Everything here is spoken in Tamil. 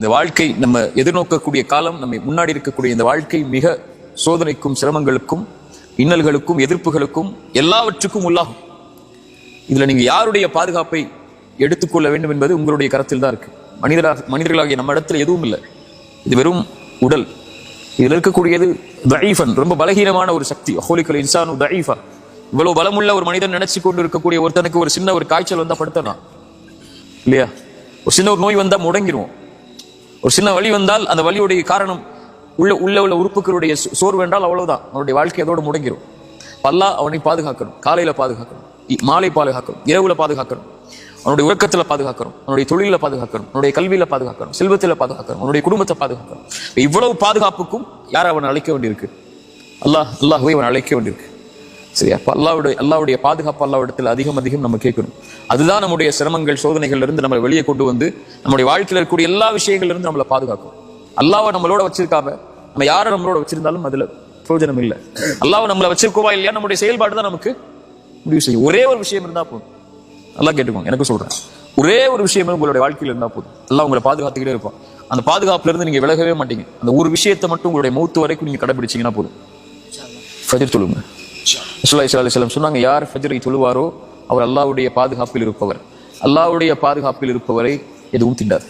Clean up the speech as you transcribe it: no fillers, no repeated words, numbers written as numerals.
இந்த வாழ்க்கை நம்ம எதிர்நோக்கக்கூடிய காலம், நம்மை முன்னாடி இருக்கக்கூடிய இந்த வாழ்க்கை மிக சோதனைக்கும் சிரமங்களுக்கும் இன்னல்களுக்கும் எதிர்ப்புகளுக்கும் எல்லாவற்றுக்கும் உள்ளாகும். இதுல நீங்க யாருடைய பாதுகாப்பை எடுத்துக்கொள்ள வேண்டும் என்பது உங்களுடைய கருத்தில் தான் இருக்கு. மனிதர்களாகிய நம்ம இடத்துல எதுவும் இல்லை. இது வெறும் உடல். இதுல இருக்கக்கூடியது தஈஃபன், ரொம்ப பலகீனமான ஒரு சக்தி. ஹோலிக்கல் இன்சானு தஈஃபா. இவ்வளவு பலமுள்ள ஒரு மனிதன் நினைச்சு கொண்டு இருக்கக்கூடிய ஒருத்தனுக்கு ஒரு சின்ன ஒரு காய்ச்சல் வந்தா படுத்தனா இல்லையா? ஒரு சின்ன ஒரு நோய் வந்தா முடங்கிடுவோம். ஒரு சின்ன வலி வந்தால் அந்த வலியுடைய காரணம் உள்ள உறுப்புகளுடைய சோர்வு என்றால் அவ்வளவுதான், அவனுடைய வாழ்க்கை அதோடு முடங்கிடும். அல்லாஹ் அவனை பாதுகாக்கணும். காலையில பாதுகாக்கணும், மாலை பாதுகாக்கணும், இரவுல பாதுகாக்கணும், அவனுடைய உறக்கத்துல பாதுகாக்கணும், அவனுடைய தொழில பாதுகாக்கணும், அவனுடைய கல்வியில பாதுகாக்கணும், செல்வத்தில பாதுகாக்கணும், அவனுடைய குடும்பத்தை பாதுகாக்கணும். இவ்வளவு பாதுகாப்புக்கும் யார் அவனை அழைக்க வேண்டியிருக்கு? அல்லாஹ்வை அவன் அழைக்க வேண்டியிருக்கு. சரியா? அல்லாஹ்வுடைய பாதுகாப்பு அல்லாஹ்விடத்தில் அதிகம் நம்ம கேட்கணும். அதுதான் நம்முடைய சிரமங்கள் சோதனைகள்ல இருந்து நம்மளை வெளியே கொண்டு வந்து நம்முடைய வாழ்க்கையில் இருக்கக்கூடிய எல்லா விஷயங்கள்ல இருந்து நம்மளை பாதுகாக்கும். அல்லாஹ்வை நம்மளோட வச்சிருக்காம நம்ம யாரை நம்மளோட வச்சிருந்தாலும் அதுல பிரயோஜனம் இல்லை. அல்லாஹ்வை நம்மளை வச்சிருக்கோவா இல்லையா நம்முடைய செயல்பாடு தான் நமக்கு முடிவு செய்யும். ஒரே ஒரு விஷயம் இருந்தா போதும். அல்லாஹ் கேட்டுக்கோங்க, எனக்கு சொல்றேன், ஒரே ஒரு விஷயம் உங்களுடைய வாழ்க்கையில் இருந்தா போதும். அல்லாஹ் உங்களை பாதுகாத்துக்கிட்டே இருப்பான். அந்த பாதுகாப்புல இருந்து நீங்க விலகவே மாட்டீங்க. அந்த ஒரு விஷயத்தை மட்டும் உங்களுடைய மௌத்து வரைக்கும் நீங்க கடைபிடிச்சீங்கன்னா போதும். ஃபஜ்ர் தொழுங்க. ரசூலுல்லாஹி ஸல்லல்லாஹு அலைஹி வஸல்லம் சொன்னாங்க, யார் ஃபஜ்ரை தொழுவாரோ அவர் அல்லாஹ்வுடைய பாதுகாப்பில் இருப்பவர். அல்லாஹ்வுடைய பாதுகாப்பில் இருப்பவரை எதுவும் திண்டாது.